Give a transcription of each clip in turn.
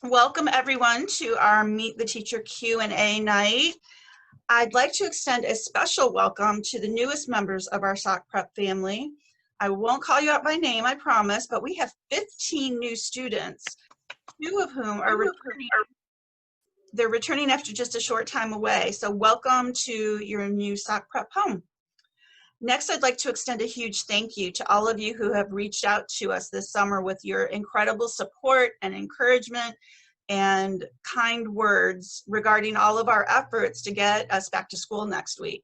Welcome everyone to our Meet the Teacher Q&A night. I'd like to extend a special welcome to the newest members of our SOC Prep family. I won't call you out by name, I promise, but we have 15 new students, 2 of whom are returning. They're returning after just a short time away. So welcome to your new SOC Prep home. Next, I'd like to extend a huge thank you to all of you who have reached out to us this summer with your incredible support and encouragement and kind words regarding all of our efforts to get us back to school next week.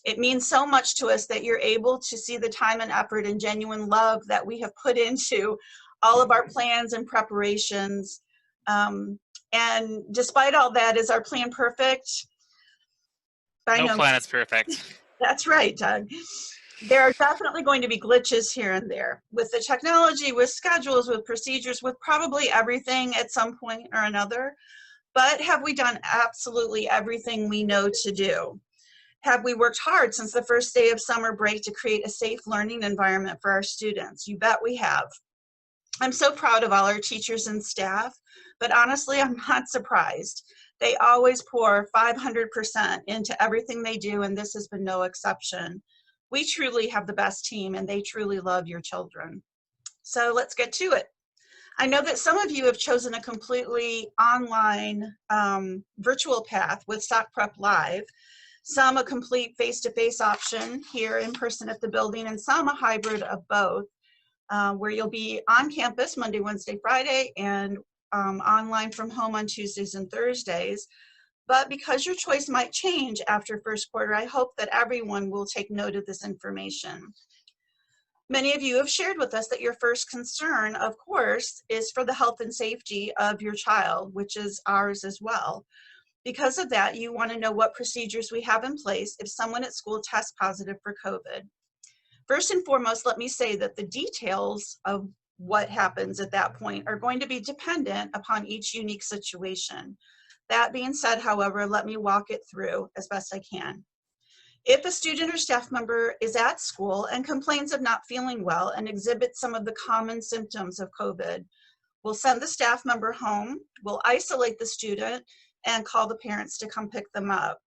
It means so much to us that you're able to see the time and effort and genuine love that we have put into all of our plans and preparations. And despite all that, is our plan perfect? No plan is perfect. That's right, Doug. There are definitely going to be glitches here and there with the technology, with schedules, with procedures, with probably everything at some point or another. But have we done absolutely everything we know to do? Have we worked hard since the first day of summer break to create a safe learning environment for our students? You bet we have. I'm so proud of all our teachers and staff, but honestly, I'm not surprised. They always pour 500% into everything they do, and this has been no exception. We truly have the best team, and they truly love your children. So let's get to it. I know that some of you have chosen a completely online virtual path with SOC Prep Live, some a complete face-to-face option here in person at the building, and some a hybrid of both, where you'll be on campus Monday, Wednesday, Friday, and online from home on Tuesdays and Thursdays. But because your choice might change after first quarter, I hope that everyone will take note of this information. Many of you have shared with us that your first concern, of course, is for the health and safety of your child, which is ours as well. Because of that, you want to know what procedures we have in place if someone at school tests positive for COVID. First and foremost, let me say that the details of what happens at that point are going to be dependent upon each unique situation. That being said, however, let me walk it through as best I can. If a student or staff member is at school and complains of not feeling well and exhibits some of the common symptoms of COVID, we'll send the staff member home, we'll isolate the student, and call the parents to come pick them up.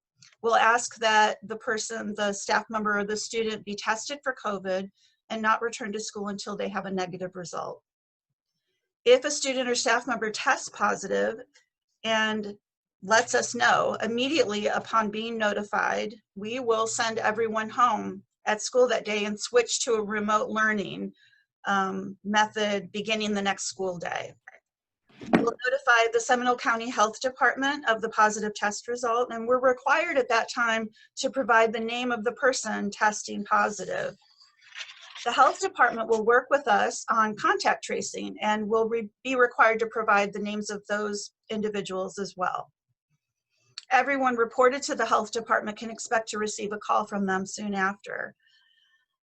We'll ask that the person, the staff member or the student, be tested for COVID and not return to school until they have a negative result. If a student or staff member tests positive and lets us know immediately upon being notified, we will send everyone home at school that day and switch to a remote learning method beginning the next school day. We'll notify the Seminole County Health Department of the positive test result, and we're required at that time to provide the name of the person testing positive. The health department will work with us on contact tracing and will be required to provide the names of those individuals as well. Everyone reported to the health department can expect to receive a call from them soon after.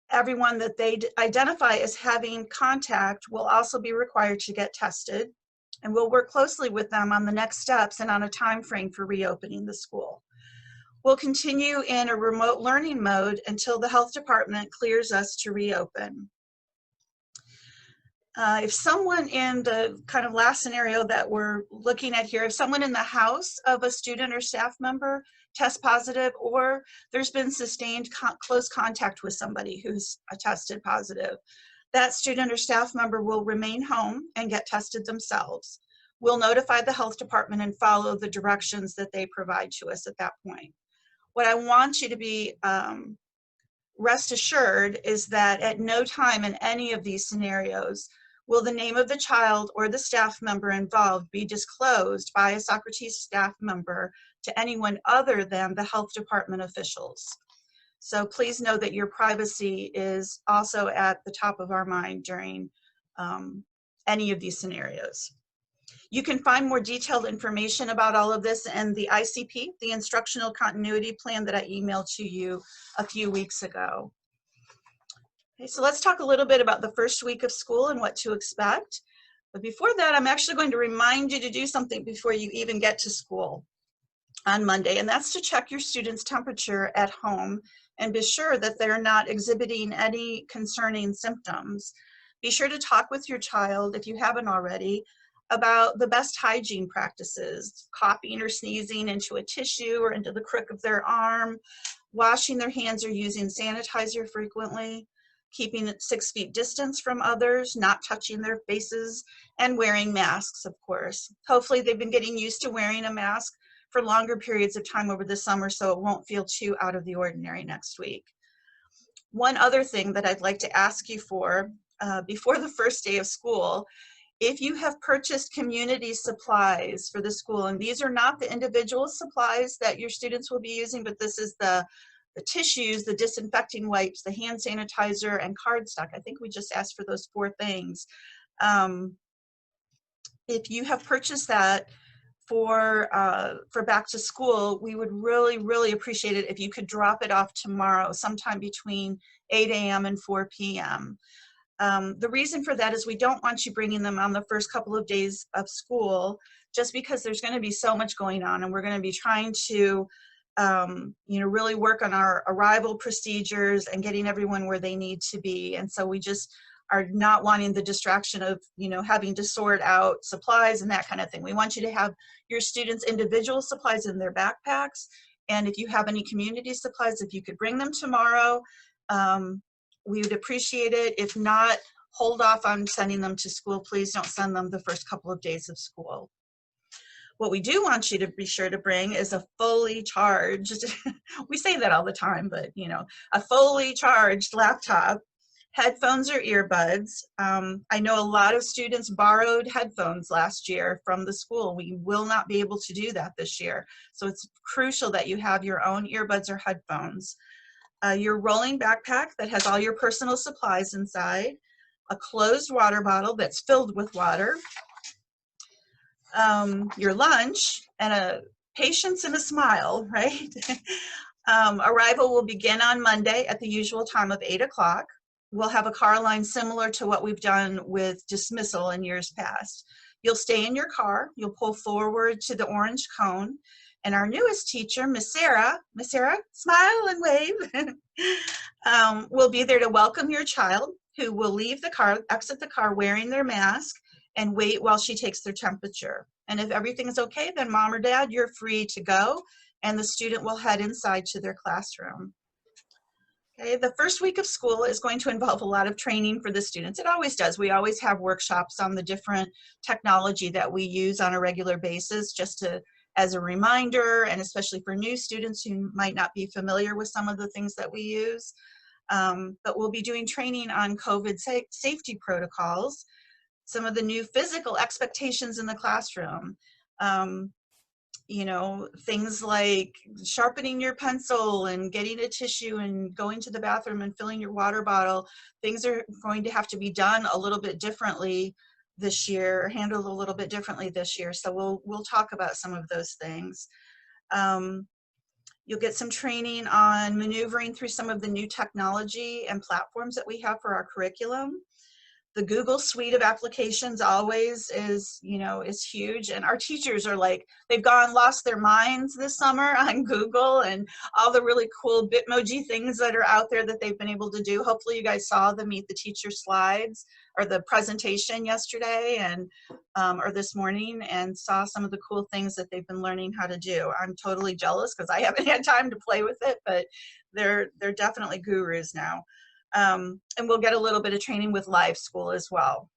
Everyone that they identify as having contact will also be required to get tested, and we'll work closely with them on the next steps and on a time frame for reopening the school. We'll continue in a remote learning mode until the health department clears us to reopen. If someone in the kind of last scenario that we're looking at here, if someone in the house of a student or staff member tests positive, or there's been sustained close contact with somebody who's tested positive, that student or staff member will remain home and get tested themselves. We'll notify the health department and follow the directions that they provide to us at that point. What I want you to be rest assured is that at no time in any of these scenarios will the name of the child or the staff member involved be disclosed by a Socrates staff member to anyone other than the health department officials. So please know that your privacy is also at the top of our mind during any of these scenarios. You can find more detailed information about all of this in the ICP, the Instructional Continuity Plan that I emailed to you a few weeks ago. Okay, so let's talk a little bit about the first week of school and what to expect. But before that, I'm actually going to remind you to do something before you even get to school on Monday, and that's to check your student's temperature at home and be sure that they're not exhibiting any concerning symptoms. Be sure to talk with your child, if you haven't already, about the best hygiene practices, coughing or sneezing into a tissue or into the crook of their arm, washing their hands or using sanitizer frequently, keeping at 6 feet distance from others, not touching their faces, and wearing masks, of course. Hopefully they've been getting used to wearing a mask for longer periods of time over the summer so it won't feel too out of the ordinary next week. One other thing that I'd like to ask you for before the first day of school, if you have purchased community supplies for the school, and these are not the individual supplies that your students will be using, but this is the tissues, the disinfecting wipes, the hand sanitizer, and cardstock. I think we just asked for those 4 things. If you have purchased that for back to school, we would really, really appreciate it if you could drop it off tomorrow, sometime between 8 a.m. and 4 p.m. The reason for that is we don't want you bringing them on the first couple of days of school, just because there's going to be so much going on, and we're going to be trying to really work on our arrival procedures and getting everyone where they need to be. And so we just are not wanting the distraction of, having to sort out supplies and that kind of thing. We want you to have your students' individual supplies in their backpacks. And if you have any community supplies, if you could bring them tomorrow, we would appreciate it. If not, hold off on sending them to school. Please don't send them the first couple of days of school. What we do want you to be sure to bring is a fully charged, we say that all the time, but a fully charged laptop, headphones or earbuds. I know a lot of students borrowed headphones last year from the school. We will not be able to do that this year. So it's crucial that you have your own earbuds or headphones. Your rolling backpack that has all your personal supplies inside, a closed water bottle that's filled with water, your lunch, and a patience and a smile, right? Arrival will begin on Monday at the usual time of 8 o'clock. We'll have a car line similar to what we've done with dismissal in years past. You'll stay in your car, you'll pull forward to the orange cone, and our newest teacher, Miss Sarah, smile and wave, will be there to welcome your child, who will leave the car, exit the car wearing their mask, and wait while she takes their temperature. And if everything is okay, then mom or dad, you're free to go, and the student will head inside to their classroom. Okay, the first week of school is going to involve a lot of training for the students. It always does. We always have workshops on the different technology that we use on a regular basis, just as a reminder, and especially for new students who might not be familiar with some of the things that we use. But we'll be doing training on COVID safety protocols, some of the new physical expectations in the classroom. Things like sharpening your pencil and getting a tissue and going to the bathroom and filling your water bottle. Things are going to have to be done a little bit differently this year, handled a little bit differently this year. So we'll talk about some of those things. You'll get some training on maneuvering through some of the new technology and platforms that we have for our curriculum. The Google suite of applications always is huge, and our teachers are like, they've lost their minds this summer on Google and all the really cool Bitmoji things that are out there that they've been able to do. Hopefully you guys saw the Meet the Teacher slides or the presentation yesterday and or this morning, and saw some of the cool things that they've been learning how to do. I'm totally jealous because I haven't had time to play with it, but they're definitely gurus now. And we'll get a little bit of training with Live School as well.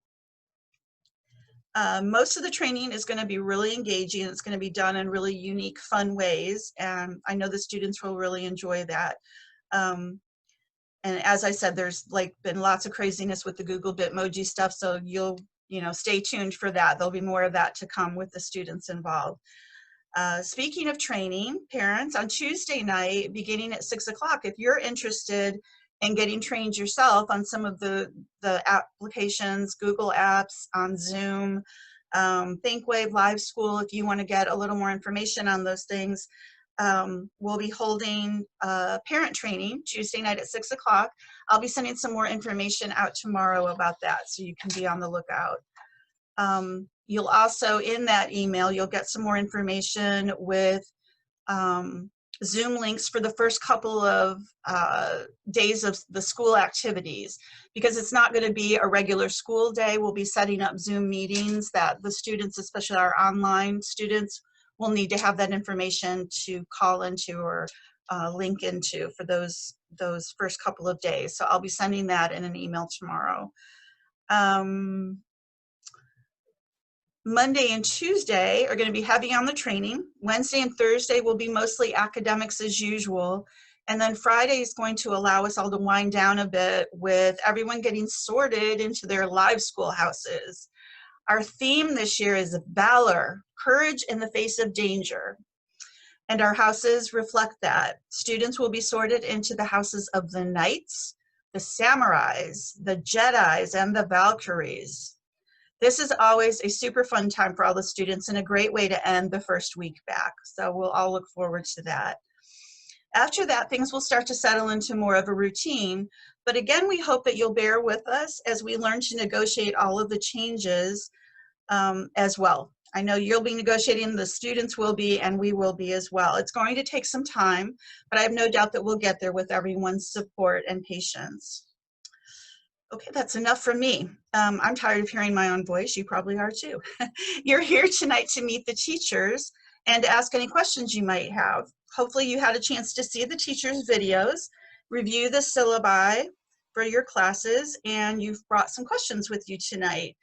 Most of the training is going to be really engaging. It's going to be done in really unique, fun ways, and I know the students will really enjoy that. And as I said, there's been lots of craziness with the Google Bitmoji stuff, so you'll stay tuned for that. There'll be more of that to come with the students involved. Speaking of training, parents, on Tuesday night, beginning at 6 o'clock, if you're interested and getting trained yourself on some of the applications, Google Apps, on Zoom, ThinkWave, Live School, if you want to get a little more information on those things, we'll be holding parent training Tuesday night at 6 o'clock. I'll be sending some more information out tomorrow about that, so you can be on the lookout. You'll also, in that email, you'll get some more information with Zoom links for the first couple of days of the school activities, because it's not going to be a regular school day. We'll be setting up Zoom meetings that the students, especially our online students, will need to have that information to call into or link into for those first couple of days. So I'll be sending that in an email tomorrow. Monday and Tuesday are going to be heavy on the training. Wednesday and Thursday will be mostly academics as usual. And then Friday is going to allow us all to wind down a bit with everyone getting sorted into their live schoolhouses. Our theme this year is valor, courage in the face of danger. And our houses reflect that. Students will be sorted into the houses of the knights, the samurais, the Jedis, and the Valkyries. This is always a super fun time for all the students and a great way to end the first week back. So we'll all look forward to that. After that, things will start to settle into more of a routine. But again, we hope that you'll bear with us as we learn to negotiate all of the changes as well. I know you'll be negotiating, the students will be, and we will be as well. It's going to take some time, but I have no doubt that we'll get there with everyone's support and patience. Okay, that's enough from me. I'm tired of hearing my own voice. You probably are too. You're here tonight to meet the teachers and to ask any questions you might have. Hopefully you had a chance to see the teachers' videos, review the syllabi for your classes, and you've brought some questions with you tonight.